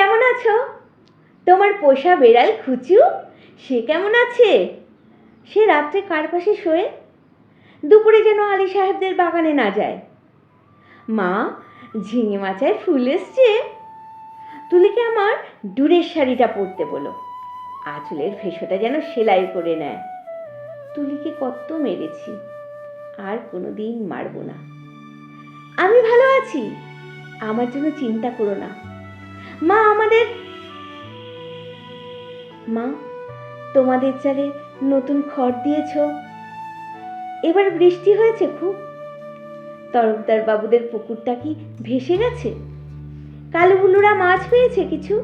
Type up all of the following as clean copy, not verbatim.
কেমন আছো? তোমার পোষা বেড়াল খুচু সে কেমন আছে? সে রাত্রে কার পাশে শোয়ে? দুপুরে যেন আলী সাহেবদের বাগানে না যায়। মা, ঝিঙে মাচায় ফুল এসছে। তুলিকে আমার দূরের শাড়িটা পরতে বলো, আঁচলের ফেসোটা যেন সেলাই করে নেয়। তুলিকে কত মেরেছি, আর কোনোদিন মারব না। আমি ভালো আছি, আমার জন্য চিন্তা করো না। মা, মা, তোমাদের চালে নতুন খড় দিয়েছ। এবার বৃষ্টি হয়েছে খুব। তরফদার বাবুদের পুকুরটা কি ভেসে গেছে? কালু বুলুরা মাছ পেয়েছে কিছু?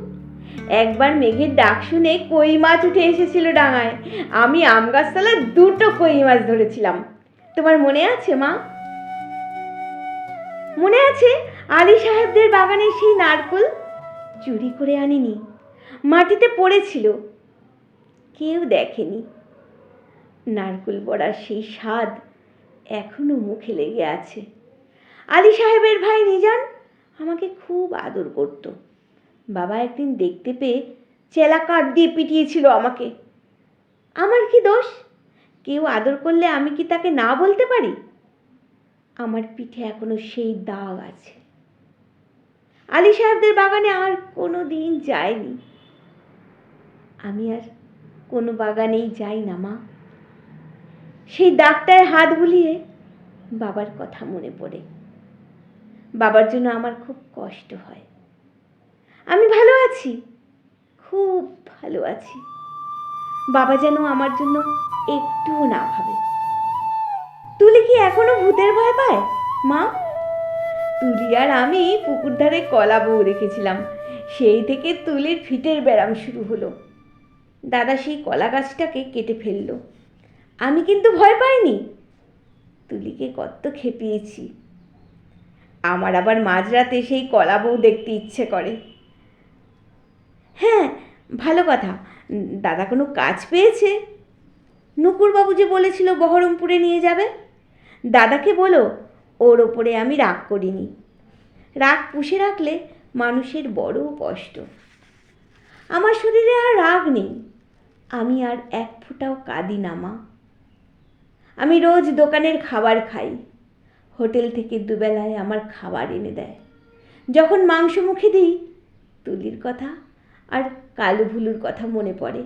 একবার মেঘের ডাক শুনে কই মাছ উঠে এসেছিল ডাঙায়। আমি আম গাছতলায় 2টো কই মাছ ধরেছিলাম। তোমার মনে আছে মা? মনে আছে আলী সাহেবদের বাগানে সেই নারকেল চুরি করে আনিনি, মাটিতে পড়েছিল, কেউ দেখেনি। নারকেল বড়ার সেই স্বাদ এখনো মুখে লেগে আছে। আলী সাহেবের ভাই নিজান আমাকে খুব আদর করত। বাবা একদিন দেখতে পেয়ে চেলা কাঠ দিয়ে পিটিয়েছিল আমাকে। আমার কি দোষ? কেউ আদর করলে আমি কি তাকে না বলতে পারি? আমার পিঠে এখনো সেই দাগ আছে। আলী সাহেবদের বাগানে আর কোনো দিন যাইনি। আমি আর কোনো বাগানেই যাই না মা। সেই দাগটায় হাত বুলিয়ে বাবার কথা মনে পড়ে। বাবার জন্য আমার খুব কষ্ট হয়। আমি ভালো আছি, খুব ভালো আছি। বাবা যেন আমার জন্য একটুও না ভাবে। তুলি কি এখনো ভূতের ভয় পায় মা? তুলি আর আমি পুকুর ধারে কলা বউ রেখেছিলাম, সেই থেকে তুলির ফিটের ব্যারাম শুরু হলো। দাদা সেই কলা গাছটাকে কেটে ফেললো। আমি কিন্তু ভয় পাইনি। তুলিকে কত খেপিয়েছি। আমার আবার মাঝরাতে সেই কলা বউ দেখতে ইচ্ছে করে। হ্যাঁ, ভালো কথা, দাদা কোনো কাজ পেয়েছে। নুকুরবাবু যে বলেছিল বহরমপুরে নিয়ে যাবে। দাদাকে বলো ওর ওপরে আমি রাগ করিনি। রাগ পুষে রাখলে মানুষের বড় কষ্ট। আমার শরীরে আর রাগ নেই। আমি আর এক ফোঁটাও কাঁদি না মা। আমি রোজ দোকানের খাবার খাই। হোটেল থেকে দুবেলায় আমার খাবার এনে দেয়। যখন মাংস মুখে দিই, তুলির কথা আর কালু ভুলুর কথা মনে পড়ে।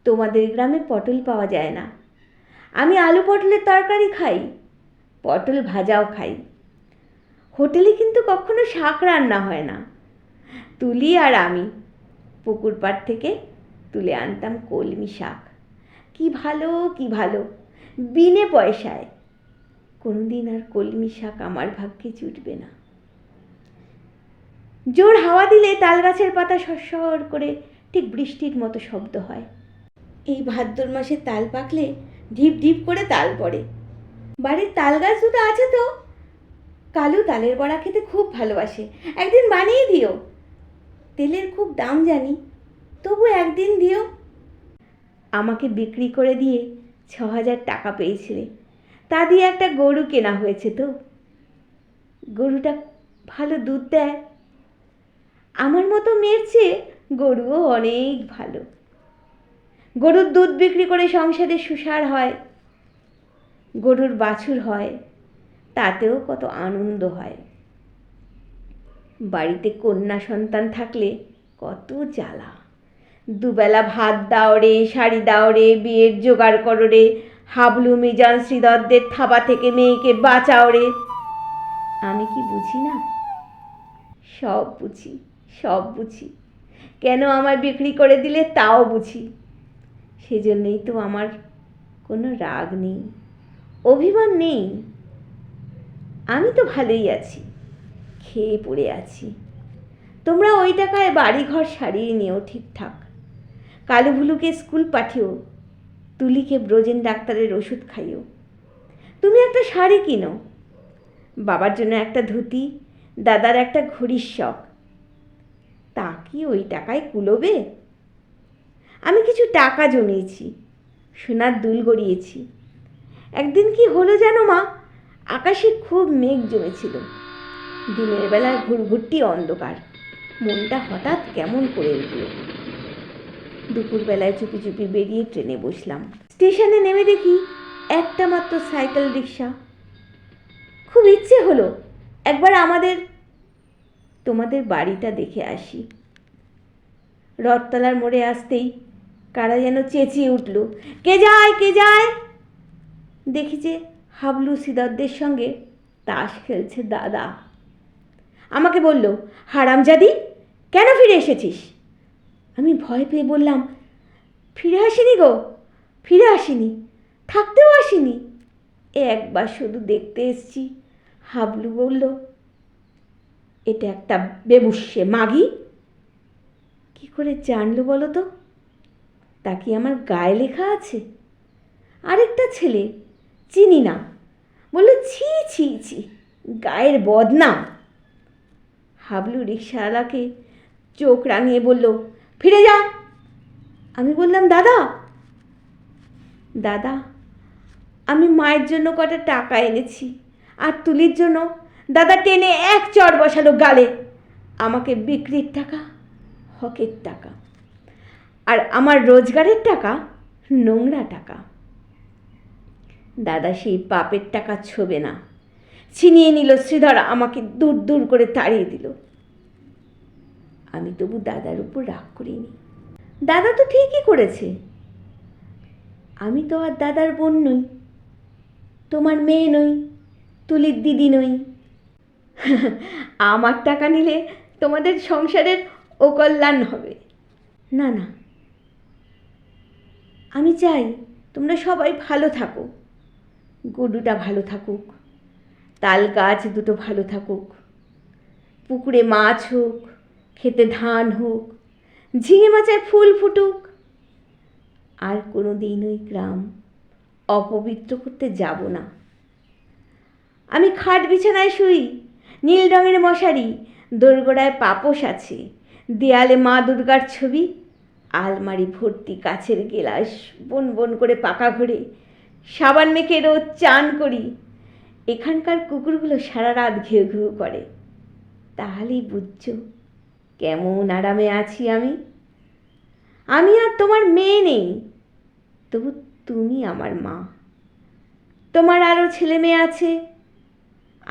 তোমাদের গ্রামে পটল পাওয়া যায় না। আমি আলু পটলের তরকারি খাই, পটল ভাজাও খাই। হোটেলে কিন্তু কখনো শাক রান্না হয় না। তুলি আর আমি পুকুর পাড় থেকে তুলে আনতাম কলমি শাক। কি ভালো, কি ভালো, বিনে পয়সায়। কোনোদিন আর কলমি শাক আমার ভাগ্যে জুটবে না। জোর হাওয়া দিলে তাল গাছের পাতা সরসর করে ঠিক বৃষ্টির মতো শব্দ হয়। এই ভাদ্র মাসে তাল পাকলে ঢিপ ঢিপ করে তাল পড়ে। বাড়ির তাল গাছ 2টো আছে তো। কালু তালের বড়া খেতে খুব ভালোবাসে, একদিন বানিয়ে দিও। তেলের খুব দাম জানি, তবু একদিন দিও। আমাকে বিক্রি করে দিয়ে 6,000 টাকা পেয়েছিলে, তা দিয়ে একটা গরু কেনা হয়েছে তো। গরুটা ভালো দুধ দেয়। আমার মতো মেয়ের চেয়ে গরুও অনেক ভালো। গরুর দুধ বিক্রি করে সংসারে সুসার হয়। গরুর বাছুর হয়, তাতেও কত আনন্দ হয়। বাড়িতে কন্যা সন্তান থাকলে কত জ্বালা। দুবেলা ভাত দাও রে, শাড়ি দাও রে, বিয়ের জোগাড় করো রে, হাবলু মিজান শ্রীদত্তের থাবা থেকে মেয়েকে বাঁচাও রে। আমি কি বুঝি না? সব বুঝি, সব বুঝি। কেন আমায় বিক্রি করে দিলে তাও বুঝি। সেজন্যই তো আমার কোনো রাগ নেই, অভিমান নেই। আমি তো ভালোই আছি, খেয়ে পড়ে আছি। তোমরা ওই টাকায় বাড়িঘর সারিয়ে নিও ঠিকঠাক। কালু ভুলুকে স্কুল পাঠিও, তুলিকে ব্রোজেন ডাক্তারের ওষুধ খাইও। তুমি একটা শাড়ি কিনো, বাবার জন্য একটা ধুতি, দাদার একটা ঘড়ির শখ। তা কি ওই টাকায় কুলোবে? আমি কিছু টাকা জমিয়েছি, সোনার দুল গড়িয়েছি। একদিন কি হলো জানো মা? আকাশে খুব মেঘ জমেছিল। দিনের বেলার ঘুরঘুরটি অন্ধকার, মনটা হঠাৎ কেমন করে উঠল। দুপুরবেলায় চুপি চুপি বেরিয়ে ট্রেনে বসলাম। স্টেশনে নেমে দেখি একটা মাত্র সাইকেল রিক্সা। খুব ইচ্ছে হলো একবার তোমাদের বাড়িটা দেখে আসি। রথতলার মোড়ে আসতেই কারা যেন চেঁচিয়ে উঠল, কে যায়, কে যায়? দেখি যে হাবলু সিদ্ধার্থদের সঙ্গে তাস খেলছে দাদা। আমাকে বলল, হারামজাদি, কেন ফিরে এসেছিস? আমি ভয় পেয়ে বললাম, ফিরে আসিনি গো, ফিরে আসিনি, থাকতেও আসিনি, একবার শুধু দেখতে এসছি। হাবলু বলল, এটা একটা বেবুশ্যে মাগি। কি করে জানলো বলো তো? তা কি আমার গায়ে লেখা আছে? আরেকটা ছেলে, চিনি না, বলল, ছি ছি ছি, গায়ের বদনাম। হাবলু রিক্সাওয়ালাকে চোখ রাঙিয়ে বলল, ফিরে যা। আমি বললাম, দাদা, দাদা, আমি মায়ের জন্য কটা টাকা এনেছি, আর তুলির জন্য। দাদা টেনে এক চড় বসালো গালে। আমাকে বিক্রির টাকা হকের টাকা, আর আমার রোজগারের টাকা নোংরা টাকা। দাদা সেই পাপের টাকা ছোবে না, ছিনিয়ে নিল। শ্রীধর আমাকে দূর দূর করে তাড়িয়ে দিল। আমি তবু দাদার উপর রাগ করিনি। দাদা তো ঠিকই করেছে। আমি তো আর দাদার বোন নই, তোমার মেয়ে নই, তুলির দিদি নই। আমার টাকা নিলে তোমাদের সংসারের অকল্যাণ হবে। না না, আমি চাই তোমরা সবাই ভালো থাকো। গরুটা ভালো থাকুক, তাল গাছ দুটো ভালো থাকুক, পুকুরে মাছ হোক, খেতে ধান হোক, ঝিঙে মাচায় ফুল ফুটুক। আর কোনো দিন ওই গ্রাম অপবিত্র করতে যাব না। আমি খাট বিছানায় শুই, নীল রঙের মশারি, দোরগোড়ায় পাপোশ আছে, দেয়ালে মা দুর্গার ছবি, আলমারি ভর্তি কাচের গেলাস, বন বন করে পাকা ঘরে সাবান মেখে রোজ চান করি। এখানকার কুকুরগুলো সারা রাত ঘেউ ঘেউ করে। তাহলেই বুঝছো কেমন আরামে আছি আমি। আমি আর তোমার মেয়ে নেই, তবু তুমি আমার মা। তোমার আরও ছেলে মেয়ে আছে,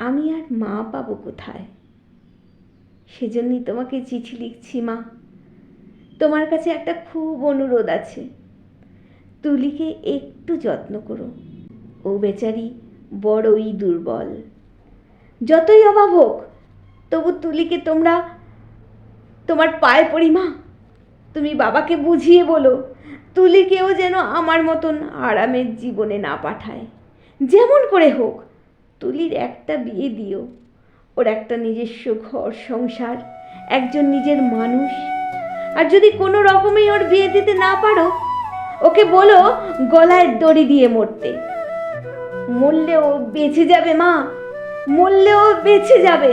আমি আর মা পাবো কোথায়? সেজন্যই তোমাকে চিঠি লিখছি মা। তোমার কাছে একটা খুব অনুরোধ আছে, তুলিকে একটু যত্ন করো। ও বেচারি বড়ই দুর্বল। যতই অভাব হোক, তবু তুলিকে তোমার পায়ে পড়ি মা। তুমি বাবাকে বুঝিয়ে বলো, তুলিকেও যেন আমার মতন আরামের জীবনে না পাঠায়। যেমন করে হোক তুলির একটা বিয়ে দিও, ওর একটা নিজস্ব ঘর সংসার, একজন নিজের মানুষ। আর যদি কোনো রকমেই ওর বিয়ে দিতে না পারো, ওকে বলো গলায় দড়ি দিয়ে মরতে। মরলে ও বেঁচে যাবে মা, মরলে ও বেঁচে যাবে।